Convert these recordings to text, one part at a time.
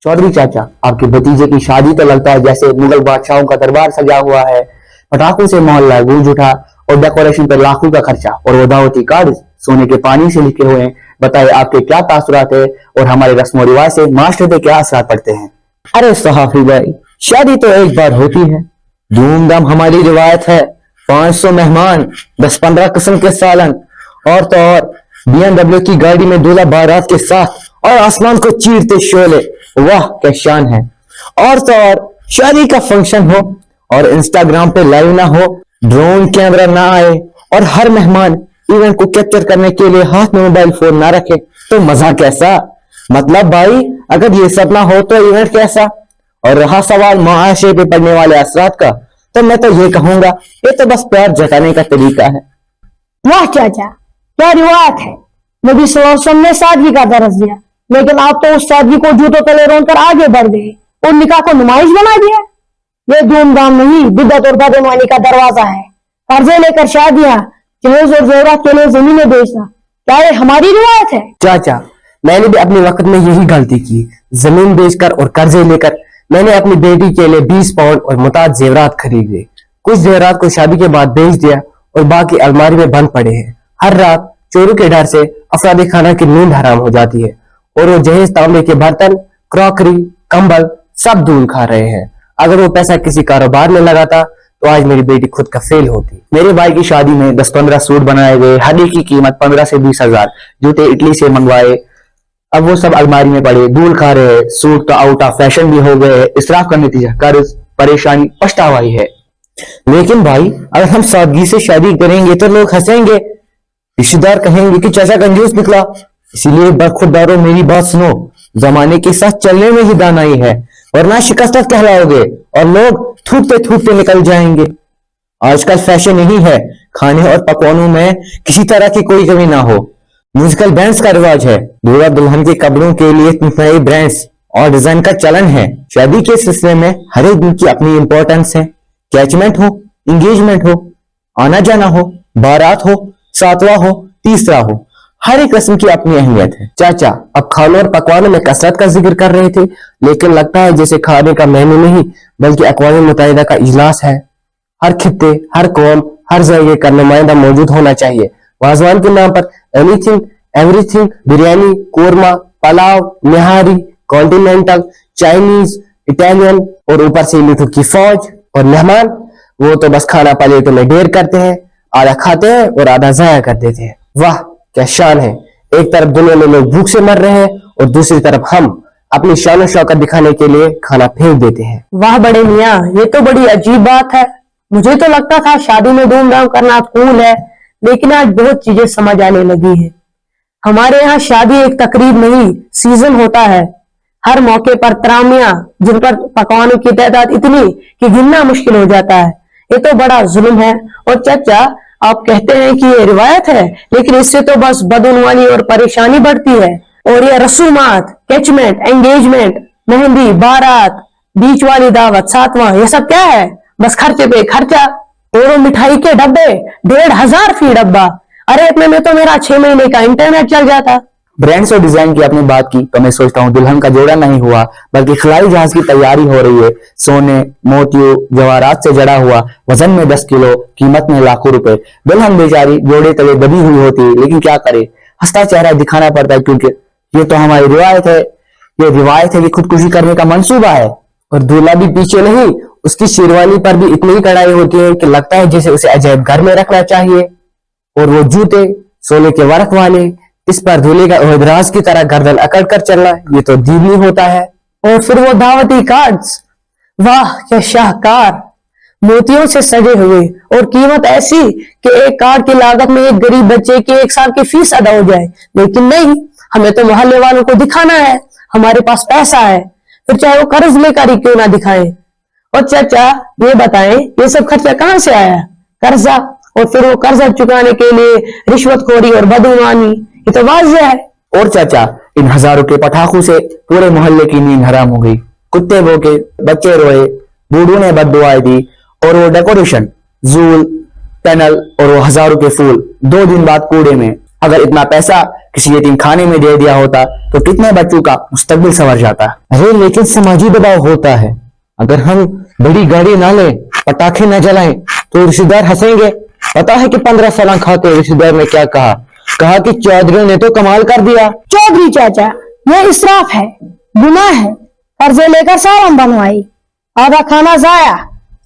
चौधरी चाचा, आपके भतीजे की शादी तो लगता है जैसे मुगल बादशाहों का दरबार सजा हुआ है। पटाखों से मोहल्ला गूंज उठा और डेकोरेशन पर लाखों का खर्चा, और वो दावती कार्ड सोने के पानी से लिखे हुए हैं। बताइए आपके क्या तासुरात है और हमारे रस्म और रिवाज से माशरे पे क्या असर पड़ते हैं। अरे सहाफी भाई, शादी तो एक बार होती है, धूमधाम हमारी रिवायत है। 500 मेहमान, 10-15 किस्म के सालन, और तो और BMW की गाड़ी में दूल्हा बारात के साथ, और आसमान को चीरते शोले, वाह क्या शान है। और तो और शादी का फंक्शन हो और इंस्टाग्राम पे लाइव ना हो, ड्रोन कैमरा ना आए, और हर मेहमान इवेंट को कैप्चर करने के लिए हाथ में मोबाइल फोन ना रखे, तो मजा कैसा। मतलब भाई, अगर ये सब ना हो तो इवेंट कैसा। और रहा सवाल मुआशरे पे पड़ने वाले असरात का, तो मैं तो ये कहूंगा, ये तो बस प्यार जताने का तरीका है। वाह चाचा, क्या रिवायत है। नबी सल्लल्लाहु अलैहि वसल्लम ने सादगी का दर्ज दिया, लेकिन आप तो उस सादगी को जूतों तले रोन कर आगे बढ़ गए और निकाह को नुमाइश बना दिया। ये धूमधाम नहीं, बिदअत और बदईमानी का दरवाजा है। कर्जे लेकर शादियां, जहेज और जेवरात के लिए जमीनें बेचना, क्या ये हमारी रिवायत है। चाचा, मैंने भी अपने वक्त में यही गलती की। जमीन बेचकर और कर्जे लेकर मैंने अपनी बेटी के लिए 20 पाउंड और मुताज जेवरात खरीदे। कुछ जेवरात को शादी के बाद बेच दिया और बाकी अलमारी में बंद पड़े हैं। हर रात चोरों के डर से अफराद खाना की नींद हराम हो जाती है, और वो जहेज तांबे के बर्तन, क्रॉकरी, कंबल सब धूल खा रहे हैं। अगर वो पैसा किसी कारोबार में लगाता तो आज मेरी बेटी खुद का फेल होती। मेरे भाई की शादी में 10-15 सूट बनाए गए, हर एक की कीमत 15 से 20 हजार। जूते इटली से मंगवाए, अब वो सब अलमारी में पड़े, धूल खा रहे। सूट तो आउट ऑफ फैशन भी हो गए। इसराफ का नतीजा कर्ज, परेशानी, पछतावा ही है। लेकिन भाई, अगर हम सादगी से शादी करेंगे तो लोग हंसेंगे, रिश्तेदार कहेंगे कि चाचा कंजूस निकला। इसीलिए बरखुरदारों, मेरी बात सुनो, जमाने के साथ चलने में ही दानाई है, वरना शिकस्त कहलाओगे और लोग थूकते थूकते निकल जाएंगे। आजकल फैशन यही है, खाने और पकवानों में किसी तरह की कोई कमी ना हो। म्यूजिकल बैंड्स का रिवाज है, दूल्हा दुल्हन के कपड़ों के लिए नए ब्रांड्स और डिजाइन का चलन है। शादी के सिलसिले में हर एक दिन की अपनी इंपॉर्टेंस है। कैचमेंट हो, इंगेजमेंट हो, आना जाना हो, बारात हो, सातवां हो, तीसरा हो, हर एक रस्म की अपनी अहमियत है। चाचा, अब खानों और पकवानों में कसरत का जिक्र कर रहे थे, लेकिन लगता है जैसे खाने का मेन्यू नहीं बल्कि अक़वाम मुत्तहिदा का इजलास है। हर खित्ते, हर कौम, हर जगह का नुमाइंदा मौजूद होना चाहिए। वाज़वान के नाम पर एनीथिंग एवरीथिंग, बिरयानी, कोरमा, पुलाव, निहारी, कॉन्टिनेंटल, चाइनीज, इटालियन, और ऊपर से मीठों की फौज। और मेहमान, वो तो बस खाना प्लेटों में ढेर करते हैं, आधा खाते हैं और आधा जाया कर देते हैं। वाह क्या शान है। एक तरफ दुनिया में लोग भूख से मर रहे हैं और दूसरी तरफ हम अपनी शान और शौकत दिखाने के लिए खाना फेंक देते हैं। वाह बड़े मियाँ, ये तो बड़ी अजीब बात है। मुझे तो लगता था शादी में धूमधाम करना कूल है, लेकिन आज बहुत चीजें समझ आने लगी है। हमारे यहाँ शादी एक तकरीब नहीं, सीजन होता है। हर मौके पर तरामियां, जिन पर पकवानों की तादाद इतनी कि गिनना मुश्किल हो जाता है। ये तो बड़ा जुल्म है। और चाचा, आप कहते हैं कि ये रिवायत है, लेकिन इससे तो बस बदउनवानी और परेशानी बढ़ती है। और ये रसूमात, कैचमेंट, एंगेजमेंट, मेहंदी, बारात, बीच वाली दावत, सातवां, ये सब क्या है? बस खर्चे पे खर्चा। और वो मिठाई के डब्बे 1,500 फी डब्बा। अरे इतने में तो मेरा 6 महीने का इंटरनेट चल जाता। ब्रांड्स और डिजाइन की आपने बात की तो मैं सोचता हूँ दुल्हन का जोड़ा नहीं हुआ बल्कि खिलाई जहाज की तैयारी हो रही है। सोने, मोतियों, जवाहरात से जड़ा हुआ, वजन में 10 किलो, कीमत में लाखों रुपए। दुल्हन बेचारी जोड़े तले दबी हुई होती है, लेकिन क्या करे, हंसता चेहरा दिखाना पड़ता है, क्योंकि ये तो हमारी रिवायत है। ये रिवायत है कि खुदकुशी करने का मंसूबा है। और दूल्हा भी पीछे नहीं, उसकी शेरवानी पर भी इतनी कढ़ाई होती है कि लगता है जैसे उसे अजैब घर में रखना चाहिए। और वो जूते सोने के वर्क वाले, इस पर दूल्हे का ओहदराज की तरह गर्दन अकड़ कर चलना, ये तो दीनी होता है। और फिर वो दावती कार्ड्स, वाह क्या शाहकार, मोतियों से सजे हुए, और कीमत ऐसी कि एक कार्ड की लागत में एक गरीब बच्चे की 1 साल की फीस अदा हो जाए। लेकिन नहीं, हमें तो मोहल्ले वालों को दिखाना है हमारे पास पैसा है, फिर चाहे वो कर्ज लेकर ही क्यों ना दिखाएं। और चाचा ये बताएं, ये सब खर्चा कहाँ से आया? कर्जा, और फिर वो कर्जा चुकाने के लिए रिश्वतखोरी और बदईमानी, ये तो वाज़ेह है। और चाचा, इन हजारों के पटाखों से पूरे मोहल्ले की नींद हराम हो गई। कुत्ते भौंके, बच्चे रोए, बूढ़ों ने बद्दुआएं दी, और वो डेकोरेशन, जूल, पैनल और वो हजारों के फूल 2 दिन बाद कूड़े में। अगर इतना पैसा किसी यतीम खाने में दे दिया होता तो कितने बच्चों का मुस्तकबिल संवर जाता। अरे लेकिन समाजी दबाव होता है, अगर हम बड़ी गाड़ी ना लें, पटाखे ना जलाएं तो रिश्तेदार हंसेंगे। पता है कि 15 साल खाते रिश्तेदार ने क्या कहा कि चौधरी ने तो कमाल कर दिया। चौधरी चाचा, ये इसराफ है, गुनाह है। कर्जे लेकर सालन बनवाई, आधा खाना जाया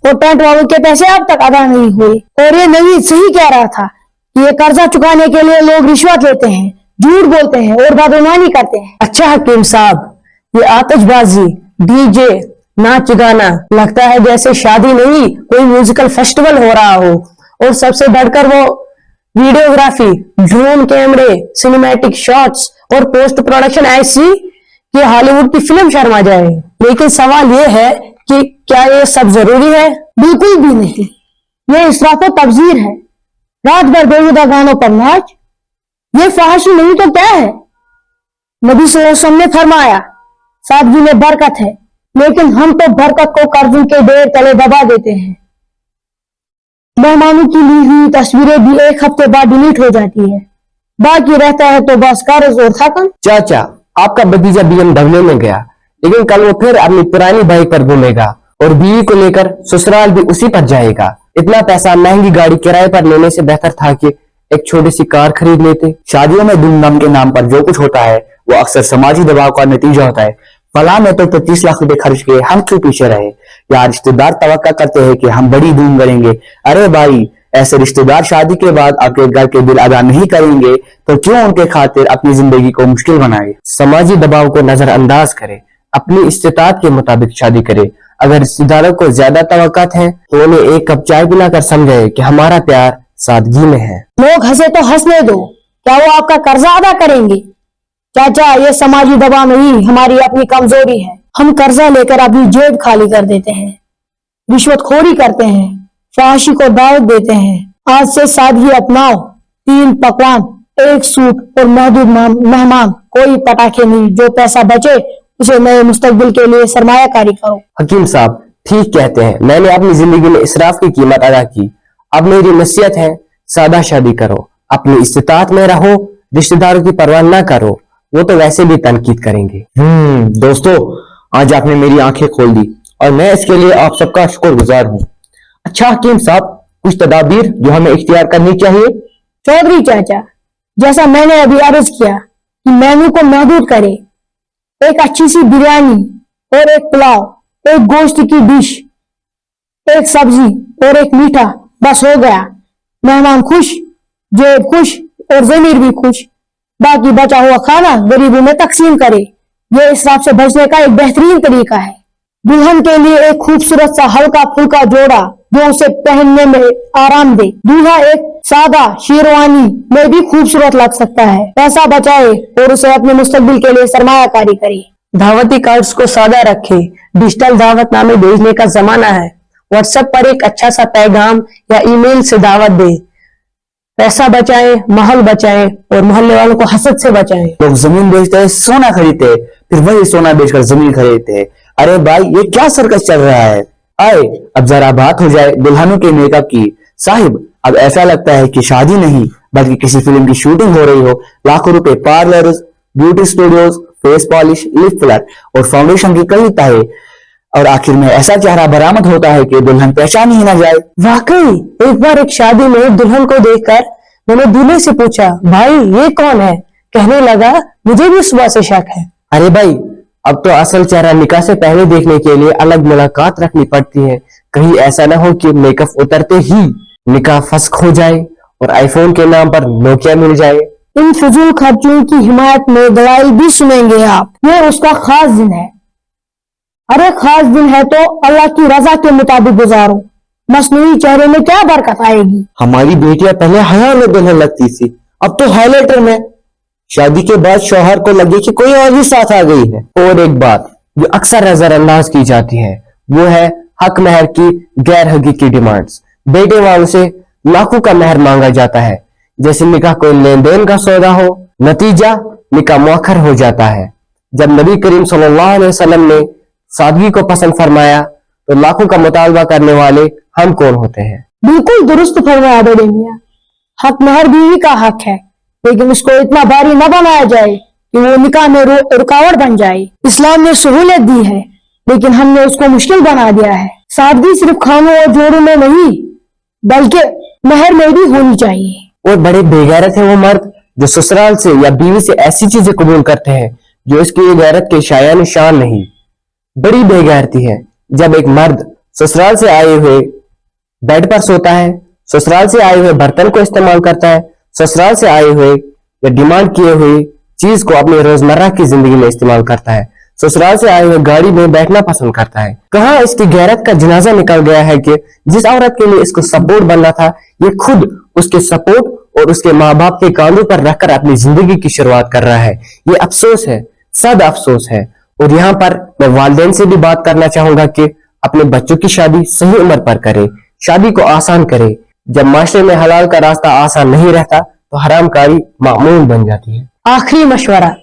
और टेंट वालों के पैसे अब तक अदा नहीं हुए। और ये नवीद सही कह रहा था कि ये कर्जा चुकाने के लिए लोग रिश्वत लेते हैं, झूठ बोलते हैं और बदगुमानी करते हैं। अच्छा हकीम साहब, ये आतिशबाजी, डीजे, नाच गाना लगता है जैसे शादी नहीं कोई म्यूजिकल फेस्टिवल हो रहा हो। और सबसे बढ़कर वो वीडियोग्राफी, ड्रोन कैमरे, सिनेमैटिक शॉट्स और पोस्ट प्रोडक्शन ऐसी कि हॉलीवुड की फिल्म शर्मा जाए। लेकिन सवाल ये है कि क्या ये सब जरूरी है? बिल्कुल भी नहीं। ये इसराफ और तबजीर है। रात भर बेहुदा गानों पर नाच, ये फहाशी नहीं तो क्या है? नबी सल्लल्लाहु अलैहि वसल्लम ने फरमाया, सादगी में बरकत है, लेकिन हम तो बरकत को कर्जों के ढेर तले दबा देते हैं। मेहमानों की ली हुई तस्वीरें भी एक हफ्ते बाद डिलीट हो जाती है, बाकी रहता है तो बस कर्ज और थकन। चाचा, आपका भतीजा BMW में गया, लेकिन कल वो फिर अपनी पुरानी बाइक पर घूमेगा और बीवी को लेकर ससुराल भी उसी पर जाएगा। इतना पैसा महंगी गाड़ी किराए पर लेने से बेहतर था कि एक छोटी सी कार खरीद लेते। शादियों में धूमधाम के नाम पर जो कुछ होता है वो अक्सर समाजी दबाव का नतीजा होता है। फला ने तो 25 लाख रुपए खर्च किए, हम क्यों पीछे रहे? या रिश्तेदार तवक्का करते हैं कि हम बड़ी धूम करेंगे। अरे भाई, ऐसे रिश्तेदार शादी के बाद आपके घर के बिल अदा नहीं करेंगे तो क्यों उनके खातिर अपनी जिंदगी को मुश्किल बनाए। समाजी दबाव को नजरअंदाज करे, अपनी इस्तिताअत के मुताबिक शादी करे। अगर रिश्तेदारों को ज्यादा तवक्कात है तो उन्हें एक कप चाय पिलाकर समझाए कि हमारा प्यार सादगी में है। लोग हंसे तो हंसने दो, क्या वो आपका कर्जा अदा करेंगे? चाचा, ये समाजी दबाव नहीं, हमारी अपनी कमजोरी है। हम कर्जा लेकर अपनी जेब खाली कर देते हैं, रिश्वतखोरी करते हैं, फहाशी को दावत देते हैं। आज से सादगी अपनाओ, 3 पकवान, 1 सूट और महदूद मेहमान, कोई पटाखे नहीं। जो पैसा बचे उसे नए मुस्तकबिल के लिए सरमायाकारी करो। हकीम साहब ठीक कहते हैं, मैंने अपनी जिंदगी में इसराफ की कीमत अदा की। अब मेरी नसीहत है, सादा शादी करो, अपनी इस्तिताअत में रहो, रिश्तेदारों की परवाह ना करो, वो तो वैसे भी तनकीद करेंगे। दोस्तों, आज आपने मेरी आंखें खोल दी और मैं इसके लिए आप सबका शुक्रगुजार हूँ। अच्छा हकीम साहब, कुछ तदाबीर जो हमें इख्तियार करनी चाहिए? चौधरी चाचा, जैसा मैंने अभी अर्ज किया कि मेनू को महदूद करें, एक अच्छी सी बिरयानी और एक पुलाव, एक गोश्त की डिश, एक सब्जी और एक मीठा, बस हो गया। मेहमान खुश, जेब खुश और ज़मीर भी खुश। बाकी बचा हुआ खाना गरीबों में तकसीम करे। ये इसराफ से बचने का एक बेहतरीन तरीका है। दुल्हन के लिए एक खूबसूरत सा हल्का फुल्का जोड़ा जो उसे पहनने में आराम दे। दूल्हा एक सादा शेरवानी में भी खूबसूरत लग सकता है। पैसा बचाए और उसे अपने मुस्तकबिल के लिए सरमायाकारी करे। दावती कार्ड्स को सादा रखे। डिजिटल दावतनामे भेजने का जमाना है। व्हाट्सएप पर एक अच्छा सा पैगाम या ईमेल से दावत दे। पैसा बचाएं, माहौल बचाएं और मोहल्ले वालों को हसद से बचाएं। लोग जमीन बेचते हैं, सोना खरीदते हैं, फिर वही सोना बेचकर जमीन खरीदते हैं। अरे भाई, ये क्या सर्कस चल रहा है? आए अब जरा बात हो जाए दुल्हनों के मेकअप की। साहिब, अब ऐसा लगता है कि शादी नहीं बल्कि किसी फिल्म की शूटिंग हो रही हो। लाखों रुपए parlour, beauty studios, face polish, lip filler और फाउंडेशन की कई ताहे, और आखिर में ऐसा चेहरा बरामद होता है कि दुल्हन पहचान ही ना जाए। वाकई एक बार एक शादी में दुल्हन को देखकर मैंने दूल्हे से पूछा, भाई ये कौन है? कहने लगा, मुझे भी सुबह से शक है। अरे भाई, अब तो असल चेहरा निकाह से पहले देखने के लिए अलग मुलाकात रखनी पड़ती है। कहीं ऐसा ना हो कि मेकअप उतरते ही निकाह फस्ख हो जाए और आईफोन के नाम पर नोकिया मिल जाए। इन फजूल खर्चों की हिमायत में दलाइल भी सुनेंगे आप। ये उसका खास दिन है। अरे खास दिन है तो अल्लाह की रजा के मुताबिक गुजारो। मसनूई चेहरे में क्या बरकत आएगी? हमारी बेटियां पहले हया में दुल्हन लगती थी, अब तो हाईलाइटर में। शादी के बाद शौहर को लगे कि कोई और ही साथ आ गई है। और एक बात जो अक्सर नजरअंदाज की जाती है वो है हक महर की गैर हकीकी डिमांड्स। बेटे वालों से लाखों का महर मांगा जाता है, जैसे निकाह कोई लेन देन का सौदा हो। नतीजा निकाह मुअख्खर हो जाता है। जब नबी करीम सल्लल्लाहु अलैहि वसल्लम ने सादगी को पसंद फरमाया तो लाखों का मुतालबा करने वाले हम कौन होते हैं? बिल्कुल दुरुस्त फरमाया बड़े मियां। हक महर बीवी का हक है, लेकिन उसको इतना भारी न बनाया जाए कि वो निकाह में रुकावट बन जाए। इस्लाम ने सहूलियत दी है, लेकिन हमने उसको मुश्किल बना दिया है। सादगी सिर्फ खानों और जोड़ों में नहीं, बल्कि महर में भी होनी चाहिए। और बड़े बेगैरत है वो मर्द जो ससुराल से या बीवी से ऐसी चीजें कबूल करते हैं जो इसकी गैरत के शायान शान नहीं। बड़ी बेगैरती है जब एक मर्द ससुराल से आए हुए बेड पर सोता है, ससुराल से आए हुए बर्तन को इस्तेमाल करता है, ससुराल से आए हुए या डिमांड किए हुए चीज को अपनी रोजमर्रा की जिंदगी में इस्तेमाल करता है, ससुराल से आए हुए गाड़ी में बैठना पसंद करता है। कहाँ इसकी गैरत का जनाजा निकल गया है कि जिस औरत के लिए इसको सपोर्ट बनना था, ये खुद उसके सपोर्ट और उसके माँ बाप के कांधों पर रखकर अपनी जिंदगी की शुरुआत कर रहा है। ये अफसोस है, सद अफसोस है। और यहाँ पर मैं वालिदैन से भी बात करना चाहूंगा कि अपने बच्चों की शादी सही उम्र पर करे, शादी को आसान करे। जब माशरे में हलाल का रास्ता आसान नहीं रहता तो हरामकारी मामूल बन जाती है। आखिरी मशवरा,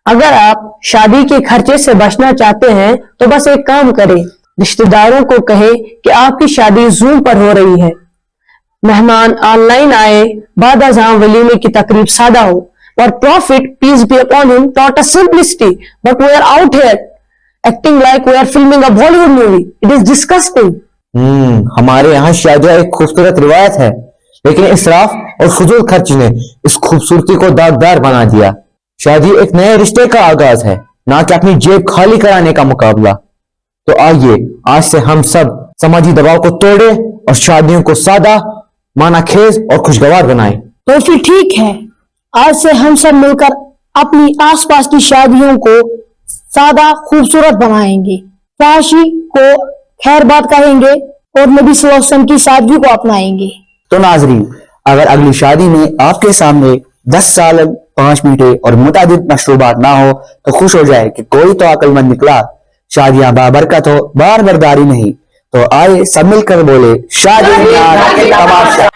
अगर आप शादी के खर्चे से बचना चाहते हैं तो बस एक काम करें, रिश्तेदारों को कहें कि आपकी शादी जूम पर हो रही है, मेहमान ऑनलाइन आए, बाद अज़ां वलीमे की तकरीब सादा हो। और Prophet peace be upon him taught us simplicity, but we are out here acting like we are filming a Bollywood movie. It is disgusting. हमारे यहाँ शादियां एक खूबसूरत रिवायत है, लेकिन इसराफ और फजूल खर्च ने इस खूबसूरती को दागदार बना दिया। शादी एक नए रिश्ते का आगाज है, ना कि अपनी जेब खाली कराने का मुकाबला। तो आइए आज से हम सब समाजी दबाव को तोड़े और शादियों को सादा, माना खेज और खुशगवार बनाएं। तो फिर ठीक है, आज से हम सब मिलकर अपनी आसपास की शादियों को सादा खूबसूरत बनाएंगे, फाशी को खैर बात कहेंगे और नबी सल्लल्लाहु अलैहि वसल्लम की सादगी को अपनाएंगे। तो नाजरीन, अगर अगली शादी में आपके सामने 10 सालन, 5 मीठे और मुतादिद मशरूबात ना हो तो खुश हो जाए कि कोई तो अक्लमंद निकला। शादियां बाबरकत हो, बार बरदारी नहीं। तो आए सब मिलकर बोले शादी तमाशा।